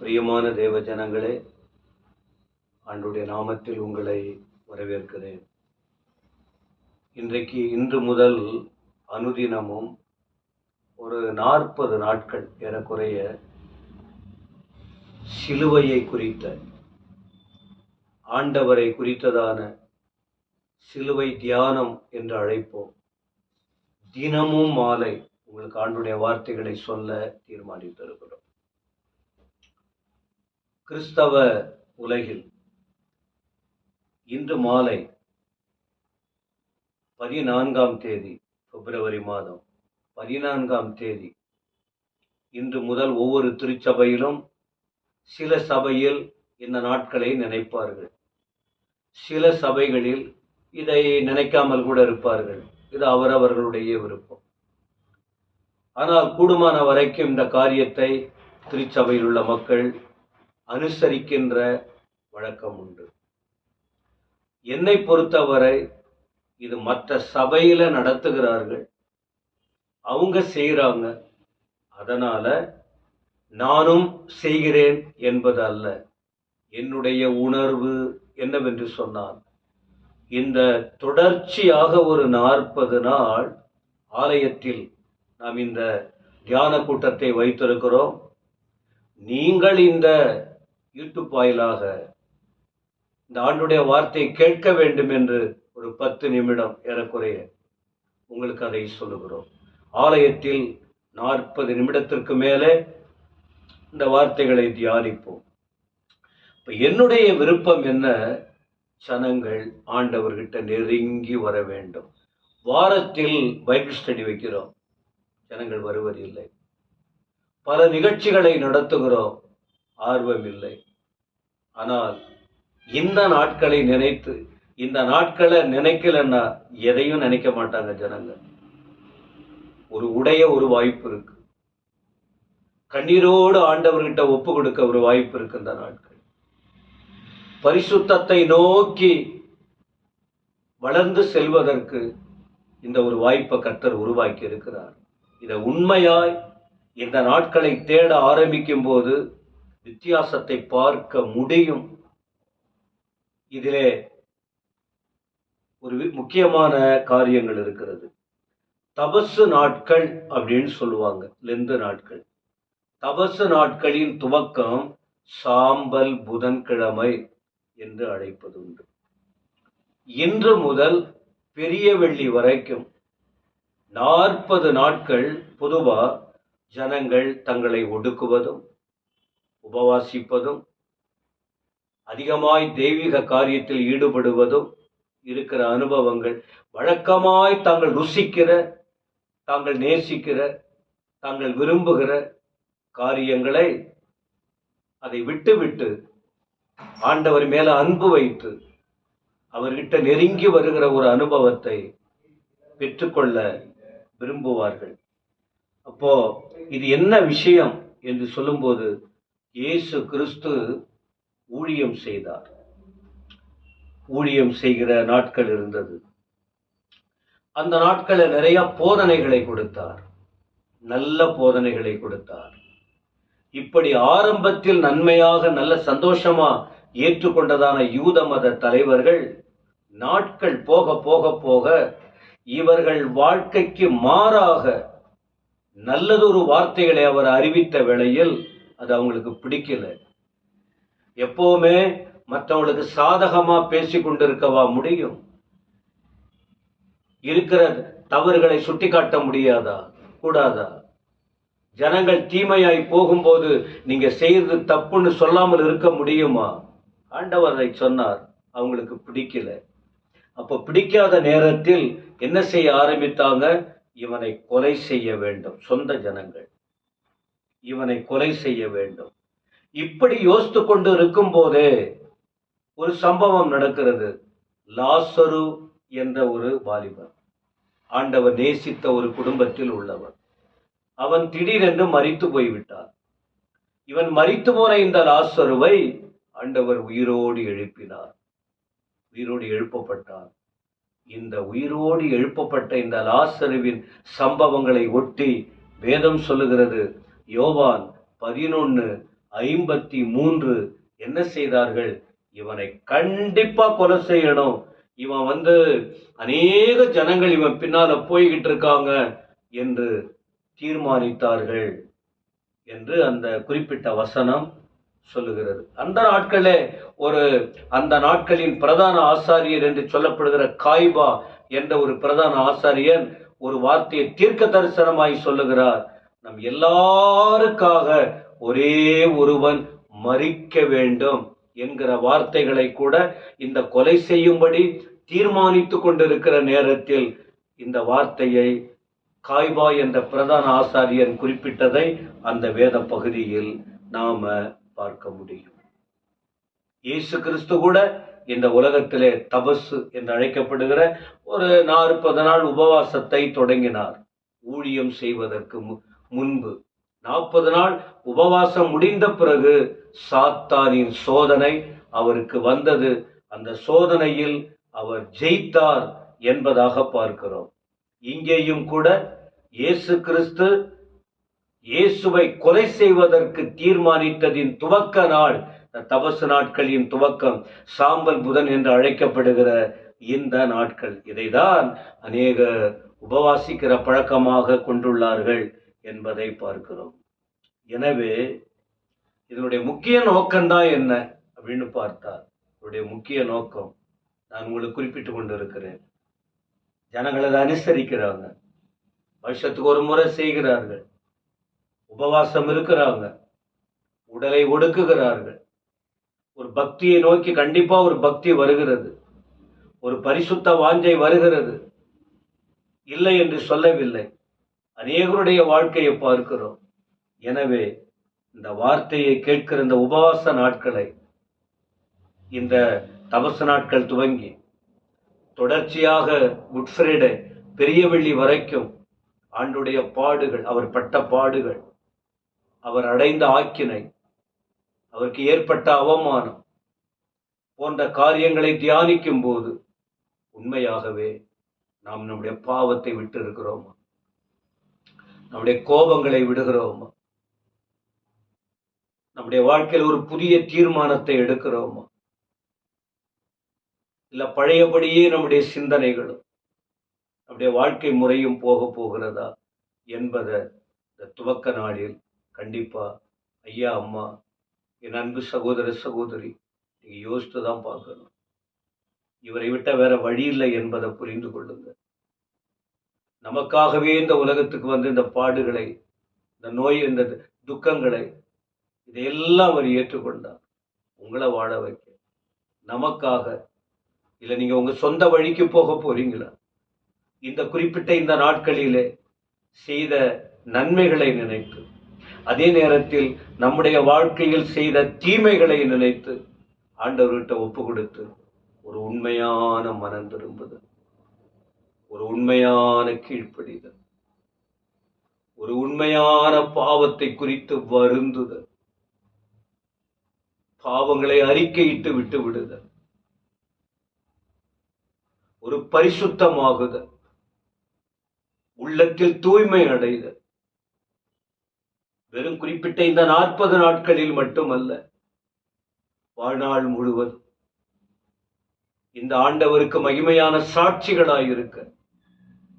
பிரியமான தேவ ஜனங்களே, ஆண்டவருடைய நாமத்தில் உங்களை வரவேற்கிறேன். இன்று முதல் அனுதினமும் ஒரு 40 நாட்கள் ஏறக்குறைய சிலுவையை குறித்த, ஆண்டவரை குறித்ததான சிலுவை தியானம் என்று அழைப்போம். தினமும் மாலை உங்களுக்கு ஆண்டவருடைய வார்த்தைகளை சொல்ல தீர்மானித்திருக்கிறோம். கிறிஸ்தவ உலகில் இன்று மாலை 14ஆம் தேதி, பிப்ரவரி மாதம் 14ஆம் தேதி, இன்று முதல் ஒவ்வொரு திருச்சபையிலும் சில சபையில் இந்த நாட்களை நினைப்பார்கள், சில சபைகளில் இதை நினைக்காமல் கூட இருப்பார்கள். இது அவரவர்களுடைய விருப்பம். ஆனால் கூடுமான வரைக்கும் இந்த காரியத்தை திருச்சபையில் உள்ள மக்கள் அனுசரிக்கின்ற வழக்கம் உண்டு. என்னை பொறுத்தவரை இது மற்ற சபையில நடத்துகிறார்கள், அவங்க செய்கிறாங்க, அதனால நானும் செய்கிறேன் என்பது அல்ல. என்னுடைய உணர்வு என்னவென்று சொன்னால், இந்த தொடர்ச்சியாக ஒரு 40 நாள் ஆலயத்தில் நாம் இந்த தியான கூட்டத்தை வைத்திருக்கிறோம். நீங்கள் இந்த யூடியூப் வாயிலாக இந்த ஆண்டுடைய வார்த்தையை கேட்க வேண்டும் என்று ஒரு 10 நிமிடம் ஏறக்குறைய உங்களுக்கு அதை சொல்லுகிறோம். ஆலயத்தில் 40 நிமிடத்திற்கு மேலே இந்த வார்த்தைகளை தியானிப்போம். இப்ப என்னுடைய விருப்பம் என்ன? ஜனங்கள் ஆண்டவர்கிட்ட நெருங்கி வர வேண்டும். வாரத்தில் பைபிள் ஸ்டடி வைக்கிறோம், ஜனங்கள் வருவதில்லை. பல நிகழ்ச்சிகளை நடத்துகிறோம், ஆர்வம் இல்லை. ஆனால் இந்த நாட்களை நினைத்து, இந்த நாட்களை நினைக்கலன்னா எதையும் நினைக்க மாட்டாங்க ஜனங்கள். ஒரு ஒரு வாய்ப்பு இருக்கு, கண்ணீரோடு ஆண்டவர்கிட்ட ஒப்பு கொடுக்க ஒரு வாய்ப்பு இருக்கு. இந்த நாட்கள் பரிசுத்தத்தை நோக்கி வளர்ந்து செல்வதற்கு இந்த ஒரு வாய்ப்பை கர்த்தர் உருவாக்கி இருக்கிறார். இதை உண்மையாய் இந்த நாட்களை தேட ஆரம்பிக்கும் போது வித்தியாசத்தை பார்க்க முடியும். இதிலே ஒரு முக்கியமான காரியங்கள் இருக்கிறது. தபசு நாட்கள் அப்படின்னு சொல்லுவாங்க, லெந்து நாட்கள். தபசு நாட்களின் துவக்கம் சாம்பல் புதன்கிழமை என்று அழைப்பது உண்டு. இன்று முதல் பெரிய வெள்ளி வரைக்கும் 40 நாட்கள் பொதுவா ஜனங்கள் தங்களை ஒடுக்குவதும் உபவாசிப்பதும் அதிகமாய் தெய்வீக காரியத்தில் ஈடுபடுவதும் இருக்கிற அனுபவங்கள், வழக்கமாய் தாங்கள் ருசிக்கிற, தாங்கள் நேசிக்கிற, தாங்கள் விரும்புகிற காரியங்களை அதை விட்டு ஆண்டவர் மேல அன்பு வைத்து அவர்கிட்ட நெருங்கி வருகிற ஒரு அனுபவத்தை பெற்றுக்கொள்ள விரும்புவார்கள். அப்போ இது என்ன விஷயம் என்று சொல்லும்போது, இயேசு கிறிஸ்து ஊழியம் செய்தார். ஊழியம் செய்கிற நாட்கள் இருந்தது. அந்த நாட்களில் நிறைய போதனைகளை கொடுத்தார், நல்ல போதனைகளை கொடுத்தார். இப்படி ஆரம்பத்தில் நன்மையாக நல்ல சந்தோஷமா ஏற்றுக்கொண்டதான யூத மத தலைவர்கள் நாட்கள் போக போக போக இவர்கள் வாழ்க்கைக்கு மாறாக நல்லதொரு வார்த்தைகளை அவர் அறிவித்த வேளையில் அது அவங்களுக்கு பிடிக்கல. எப்பவுமே மற்றவங்களுக்கு சாதகமா பேசி கொண்டிருக்கவா முடியும்? இருக்கிற தவறுகளை சுட்டி காட்ட முடியாதா, கூடாதா? ஜனங்கள் தீமையாய் போகும்போது நீங்க செய்யறது தப்புன்னு சொல்லாமல் இருக்க முடியுமா? ஆண்டவர் அதை சொன்னார், அவங்களுக்கு பிடிக்கல. அப்ப பிடிக்காத நேரத்தில் என்ன செய்ய ஆரம்பித்தாங்க? இவனை கொலை செய்ய வேண்டும். சொந்த ஜனங்கள் இவனை கொலை செய்ய வேண்டும். இப்படி யோசித்து கொண்டு இருக்கும் போதே ஒரு சம்பவம் நடக்கிறது. லாசரு என்ற ஒரு வாலிபன், ஆண்டவர் நேசித்த ஒரு குடும்பத்தில் உள்ளவர், அவன் திடீரென்று மரித்து போய்விட்டார். இவன் மரித்து போன இந்த லாசருவை ஆண்டவர் உயிரோடு எழுப்பினார், உயிரோடு எழுப்பப்பட்டார். இந்த உயிரோடு எழுப்பப்பட்ட இந்த லாசருவின் சம்பவங்களை ஒட்டி வேதம் சொல்லுகிறது. யோவான் 53 என்ன செய்தார்கள்? இவனை கண்டிப்பா கொலை செய்யணும், இவன் அநேக ஜனங்கள் இவன் பின்னால போய்கிட்டு இருக்காங்க என்று தீர்மானித்தார்கள் என்று அந்த குறிப்பிட்ட வசனம் சொல்லுகிறது. அந்த நாட்களே அந்த நாட்களின் பிரதான ஆசாரியர் என்று சொல்லப்படுகிற காய்பா என்ற ஒரு பிரதான ஆசாரியன் ஒரு வார்த்தையை தீர்க்க தரிசனமாய் சொல்லுகிறார். நம் எல்லாருக்காக ஒரே ஒருவன் மரிக்க வேண்டும் என்கிற வார்த்தைகளை கூட இந்த கொலை செய்யும்படி தீர்மானித்துக் கொண்டிருக்கிற நேரத்தில் இந்த வார்த்தையை காய்பா என்ற பிரதான ஆசாரியன் குறிப்பிட்டதை அந்த வேத பகுதியில் நாம பார்க்க முடியும். இயேசு கிறிஸ்து கூட இந்த உலகத்திலே தபசு என்று அழைக்கப்படுகிற ஒரு 40 நாள் உபவாசத்தை தொடங்கினார். ஊழியம் செய்வதற்கு முன்பு 40 நாள் உபவாசம் முடிந்த பிறகு சாத்தானின் சோதனை அவருக்கு வந்தது. அந்த சோதனையில் அவர் ஜெயித்தார் என்பதாக பார்க்கிறோம். இங்கேயும் கூட இயேசு கிறிஸ்து இயேசுவை கொலை செய்வதற்கு தீர்மானித்ததின் துவக்க நாள், தபசு நாட்களின் துவக்கம், சாம்பல் புதன் என்று அழைக்கப்படுகிற இந்த நாட்கள். இதைதான் அநேக உபவாசிக்கிற பழக்கமாக கொண்டுள்ளார்கள் என்பதை பார்க்கிறோம். எனவே இதனுடைய முக்கிய நோக்கம்தான் என்ன அப்படின்னு பார்த்தால், இதனுடைய முக்கிய நோக்கம் நான் உங்களுக்கு குறிப்பிட்டு கொண்டிருக்கிறேன். ஜனங்கள் அதை அனுசரிக்கிறாங்க, வருஷத்துக்கு ஒரு முறை செய்கிறார்கள், உபவாசம் இருக்கிறாங்க, உடலை ஒடுக்குகிறார்கள். ஒரு பக்தியை நோக்கி கண்டிப்பா ஒரு பக்தி வருகிறது, ஒரு பரிசுத்த வாஞ்சை வருகிறது, இல்லை என்று சொல்லவில்லை. அநேகருடைய வாழ்க்கையை பார்க்கிறோம். எனவே இந்த வார்த்தையை கேட்கிற இந்த உபவாச நாட்களை, இந்த தபசு நாட்கள் துவங்கி தொடர்ச்சியாக குட் ஃப்ரைடே பெரிய வெள்ளி வரைக்கும் ஆண்டுடைய பாடுகள், அவர் பட்ட பாடுகள், அவர் அடைந்த ஆக்கினை, அவருக்கு ஏற்பட்ட அவமானம் போன்ற காரியங்களை தியானிக்கும் போது உண்மையாகவே நாம் நம்முடைய பாவத்தை விட்டு இருக்கிறோமா? நம்முடைய கோபங்களை விடுகிறோமா? நம்முடைய வாழ்க்கையில் ஒரு புதிய தீர்மானத்தை எடுக்கிறோமா? இல்ல பழையபடியே நம்முடைய சிந்தனைகளும் நம்முடைய வாழ்க்கை முறையும் போகிறதா என்பதை இந்த துவக்க நாளில் கண்டிப்பா ஐயா, அம்மா, என் அன்பு சகோதர சகோதரி, நீங்க யோசித்துதான் பார்க்கணும். இவரை விட்ட வேற வழி இல்லை என்பதை புரிந்து கொள்ளுங்க. நமக்காகவே இந்த உலகத்துக்கு இந்த பாடுகளை, இந்த நோய், இந்த துக்கங்களை, இதையெல்லாம் அவர் ஏற்றுக்கொண்டார் உங்களை வாழ வைக்க, நமக்காக. இல்லை நீங்க உங்க சொந்த வழிக்கு போக போறீங்களா? இந்த குறிப்பிட்ட இந்த நாட்களிலே செய்த நன்மைகளை நினைத்து, அதே நேரத்தில் நம்முடைய வாழ்க்கையில் செய்த தீமைகளை நினைத்து ஆண்டவர்கிட்ட ஒப்பு கொடுத்து ஒரு உண்மையான மனம் திரும்புதல், ஒரு உண்மையான கீழ்ப்படிதல், ஒரு உண்மையான பாவத்தை குறித்து வருந்துதல், பாவங்களை அறிக்கையிட்டு விட்டு விடுதல், ஒரு பரிசுத்தமாகுதல், உள்ளத்தில் தூய்மை அடைதல். வெறும் குறிப்பிட்ட இந்த 40 நாட்களில் மட்டுமல்ல, வாழ்நாள் முழுவதும் இந்த ஆண்டவருக்கு மகிமையான சாட்சிகளாயிருக்க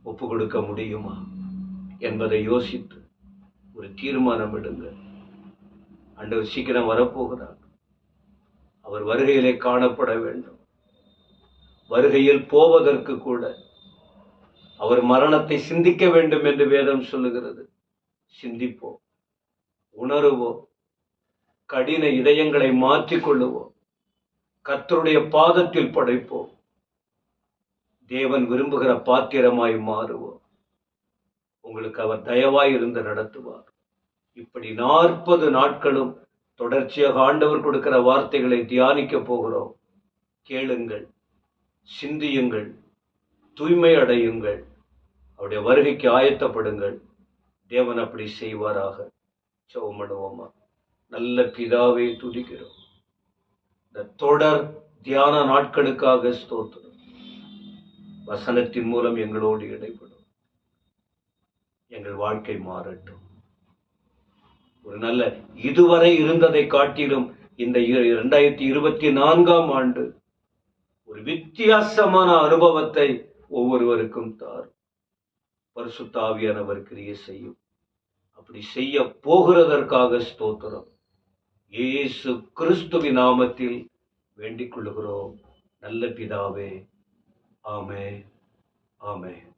ஒப்பு கொடுக்க முடியுமா என்பதை யோசித்து ஒரு தீர்மானம் எடுங்க. ஆண்டவர் சீக்கிரம் வரப்போகிறார். அவர் வருகையிலே காணப்பட வேண்டும். வருகையில் போவதற்கு கூட அவர் மரணத்தை சிந்திக்க வேண்டும் என்று வேதம் சொல்லுகிறது. சிந்திப்போம், உணருவோம், கடின இதயங்களை மாற்றிக்கொள்ளுவோம், கர்த்தருடைய பாதத்தில் படைப்போம், தேவன் விரும்புகிற பாத்திரமாய் மாறுவோம். உங்களுக்கு அவர் தயவாய் இருந்து நடத்துவார். இப்படி 40 நாட்களும் தொடர்ச்சியாக ஆண்டவர் கொடுக்கிற வார்த்தைகளை தியானிக்க போகிறோம். கேளுங்கள், சிந்தியுங்கள், தூய்மை அடையுங்கள், அவருடைய வருகைக்கு ஆயத்தப்படுங்கள். தேவன் அப்படி செய்வாராக. ஜெபம். நல்ல பிதாவே, துதிக்கிறோம் இந்த தொடர் தியான நாட்களுக்காக ஸ்தோத்திரம். வசனத்தின் மூலம் எங்களோடு இடைப்படும். எங்கள் வாழ்க்கை மாறட்டும். ஒரு நல்ல இதுவரை இருந்ததை காட்டிலும் இந்த 2024ஆம் ஆண்டு ஒரு வித்தியாசமான அனுபவத்தை ஒவ்வொருவருக்கும் தார். பரிசுத்த ஆவியானவர் கிரியை செய்யும். அப்படி செய்ய போகிறதற்காக ஸ்தோத்திரம். இயேசு கிறிஸ்துவின் நாமத்தில் வேண்டிக் கொள்கிறோம் நல்ல பிதாவே. ஆமென், ஆமென்.